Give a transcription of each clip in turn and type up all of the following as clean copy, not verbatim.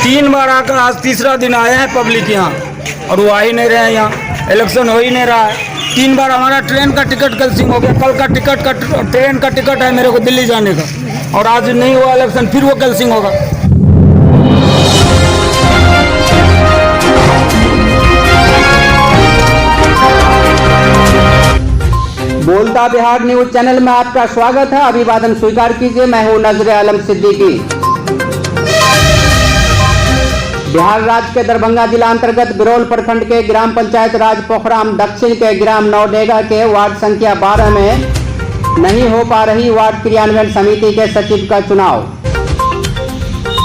3 बार आकर आज तीसरा दिन आए हैं पब्लिक यहाँ, और वो आ ही नहीं रहे हैं। यहाँ इलेक्शन हो ही नहीं रहा है। 3 बार हमारा ट्रेन का टिकट कैंसिल हो गया। कल का टिकट का ट्रेन का टिकट है मेरे को दिल्ली जाने का, और आज नहीं हुआ इलेक्शन, फिर वो कैंसिल होगा। बोलता बिहार न्यूज चैनल में आपका स्वागत है। अभिवादन स्वीकार कीजिए। मैं हूं नजरे आलम सिद्दीकी। बिहार राज्य के दरभंगा जिला अंतर्गत बिरौल प्रखंड के ग्राम पंचायत राज पोखराम दक्षिण के ग्राम नौडेगा के वार्ड संख्या 12 में नहीं हो पा रही वार्ड क्रियान्वयन समिति के सचिव का चुनाव।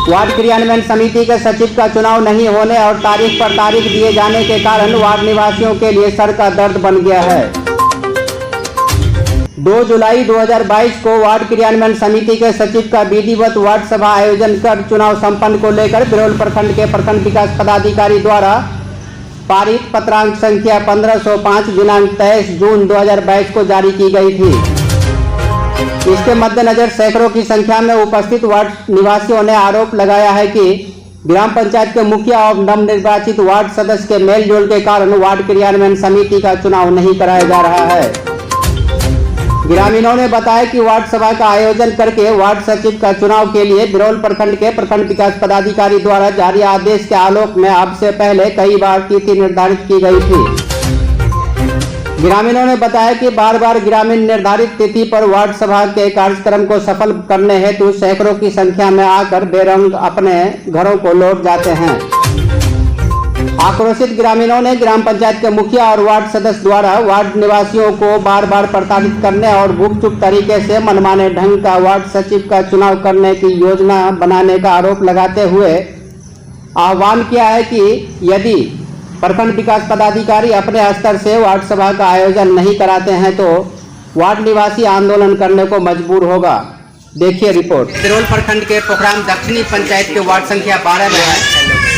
वार्ड क्रियान्वयन समिति के सचिव का चुनाव नहीं होने और तारीख पर तारीख दिए जाने के कारण वार्ड निवासियों के लिए सर का दर्द बन गया है। 2 जुलाई 2022 को वार्ड क्रियान्वयन समिति के सचिव का विधिवत वार्ड सभा आयोजन कर चुनाव संपन्न को लेकर बिरौल प्रखंड के प्रखंड विकास पदाधिकारी द्वारा पारित पत्रांक संख्या 1505 दिनांक 23 जून 2022 को जारी की गई थी। इसके मद्देनजर सैकड़ों की संख्या में उपस्थित वार्ड निवासियों ने आरोप लगाया है कि ग्राम पंचायत के मुखिया और नवनिर्वाचित वार्ड सदस्य के मेलजोल के कारण वार्ड क्रियान्वयन समिति का चुनाव नहीं कराया जा रहा है। ग्रामीणों ने बताया कि वार्ड सभा का आयोजन करके वार्ड सचिव का चुनाव के लिए बिरौल प्रखंड के प्रखंड विकास पदाधिकारी द्वारा जारी आदेश के आलोक में अब से पहले कई बार तिथि निर्धारित की गई थी। ग्रामीणों ने बताया कि बार बार ग्रामीण निर्धारित तिथि पर वार्ड सभा के कार्यक्रम को सफल करने हेतु सैकड़ों की संख्या में आकर बेरंग अपने घरों को लौट जाते हैं। आक्रोशित ग्रामीणों ने ग्राम पंचायत के मुखिया और वार्ड सदस्य द्वारा वार्ड निवासियों को बार बार प्रताड़ित करने और गुपचुप तरीके से मनमाने ढंग का वार्ड सचिव का चुनाव करने की योजना बनाने का आरोप लगाते हुए आह्वान किया है कि यदि प्रखंड विकास पदाधिकारी अपने स्तर से वार्ड सभा का आयोजन नहीं कराते हैं तो वार्ड निवासी आंदोलन करने को मजबूर होगा। देखिए रिपोर्ट। बिरौल प्रखंड के पोखराम दक्षिणी पंचायत के वार्ड संख्या 12 में है।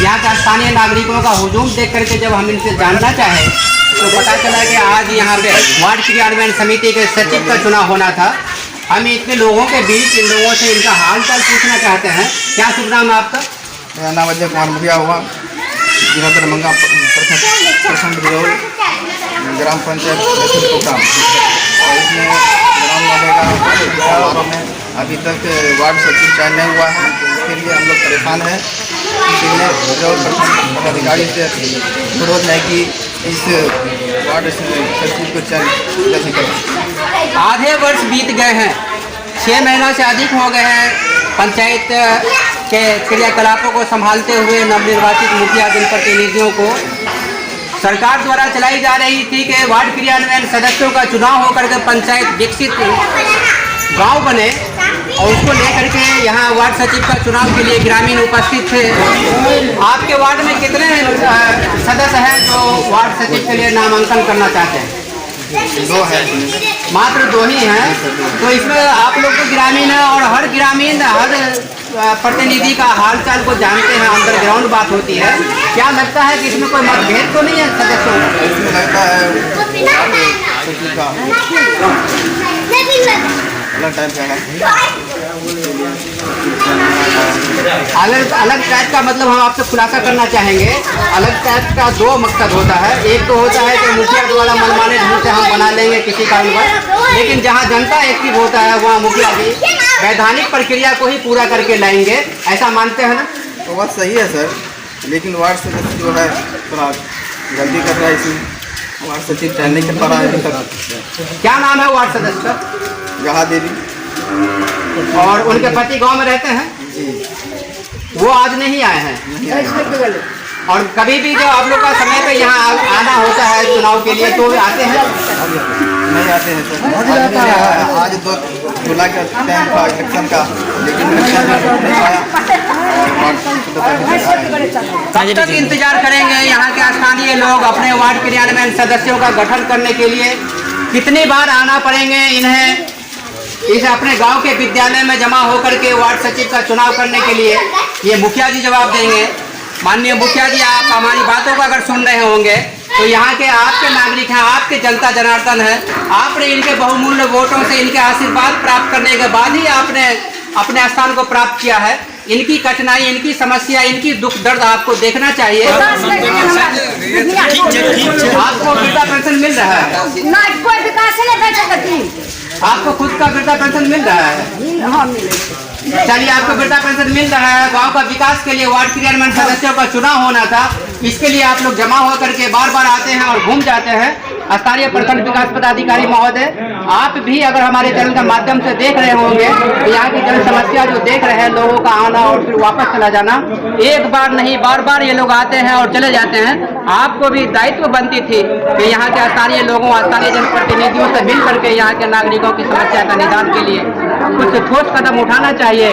यहाँ का स्थानीय नागरिकों का हुजूम देख करके जब हम इनसे जानना चाहे तो पता चला कि आज यहाँ पे वार्ड क्रियान्वयन समिति के सचिव का चुनाव होना था। हम इतने लोगों के बीच इन लोगों से इनका हाल चाल पूछना चाहते हैं। क्या शुभ नाम है आपका? मेरा नाम अजय कुमार मुखिया हुआ, जिला दरभंगा प्रखंड बिरौल ग्राम पंचायत प्रोग्राम, और इसमें ग्राम वाले में अभी तक वार्ड सचिव चयन नहीं हुआ है। इसके लिए हम लोग परेशान हैं। इसलिए बिरौल प्रखंड पदाधिकारी से अनुरोध है कि इस वार्ड सचिव को चयन कैसे करें। आधे वर्ष बीत गए हैं, 6 महीना से अधिक हो गए हैं पंचायत के क्रियाकलापों को संभालते हुए नवनिर्वाचित मुखिया जनप्रतिनिधियों को सरकार द्वारा चलाई जा रही थी कि वार्ड क्रियान्वयन सदस्यों का चुनाव होकर के पंचायत विकसित गांव बने, और उसको लेकर के यहाँ वार्ड सचिव का चुनाव के लिए ग्रामीण उपस्थित थे। आपके वार्ड में कितने सदस्य हैं जो वार्ड सचिव के लिए नामांकन करना चाहते हैं? 2 है, मात्र 2 ही हैं। तो इसमें आप लोग तो ग्रामीण हैं और हर ग्रामीण हर प्रतिनिधि का हालचाल को जानते हैं, अंडरग्राउंड बात होती है। क्या लगता है कि इसमें कोई मतभेद तो नहीं है सदस्यों में? इसमें लगता है सचिव का अलग टाइप का अलग टाइप का मतलब हम आपसे खुलासा करना चाहेंगे। अलग टाइप का 2 मकसद होता है। एक तो होता है कि मुखिया द्वारा मनमाने ढंग से हम बना लेंगे किसी कारणवश, लेकिन जहां जनता एक्टिव होता है वहां मुखिया भी वैधानिक प्रक्रिया को ही पूरा करके लाएंगे। ऐसा मानते हैं ना? तो बात सही है सर, लेकिन वार्ड सदस्य जो है थोड़ा जल्दी कर रहा है। इसमें वार्ड सचिव चयन नहीं कर पा रहा है अभी तक। क्या नाम है वार्ड सदस्य का? जहाँ देवी। और उनके पति गांव में रहते हैं? जी। वो आज नहीं आए हैं? नहीं आए। और कभी भी जो आप लोग का समय पे यहाँ आना होता है चुनाव के लिए तो आते हैं? नहीं आते हैं सर। आज 2 जुलाई का टाइम था इलेक्शन का, लेकिन नहीं आया। कब तक इंतजार करेंगे यहाँ के स्थानीय लोग अपने वार्ड क्रियान्वयन सदस्यों का गठन करने के लिए? कितनी बार आना पड़ेंगे इन्हें इस अपने गांव के विद्यालय में जमा होकर के वार्ड सचिव का चुनाव करने के लिए? ये मुखिया जी जवाब देंगे। माननीय मुखिया जी, आप हमारी बातों को अगर सुन रहे होंगे तो यहाँ के आपके नागरिक हैं, आपके जनता जनार्दन है। आपने इनके बहुमूल्य वोटों से इनके आशीर्वाद प्राप्त करने के बाद ही आपने अपने स्थान को प्राप्त किया है। इनकी कठिनाई, इनकी समस्या, इनकी दुख दर्द आपको देखना चाहिए। आपको वृद्धा पेंशन मिल रहा है? आपको खुद का वृद्धा पेंशन मिल रहा है? चलिए, आपको वृद्धा पेंशन मिल रहा है। गांव का विकास के लिए वार्ड क्रियान्वयन सदस्यों का चुनाव होना था, इसके लिए आप लोग जमा होकर के बार बार आते हैं और घूम जाते हैं। स्थानीय प्रखंड विकास पदाधिकारी महोदय, आप भी अगर हमारे चैनल के माध्यम से देख रहे होंगे तो यहाँ की जन समस्या जो देख रहे हैं, लोगों का आना और फिर वापस चला जाना, एक बार नहीं बार बार ये लोग आते हैं और चले जाते हैं। आपको भी दायित्व बनती थी कि यहाँ के स्थानीय लोगों, स्थानीय जनप्रतिनिधियों से मिल करके यहाँ के नागरिकों की समस्या का निदान के लिए कुछ ठोस कदम उठाना चाहिए।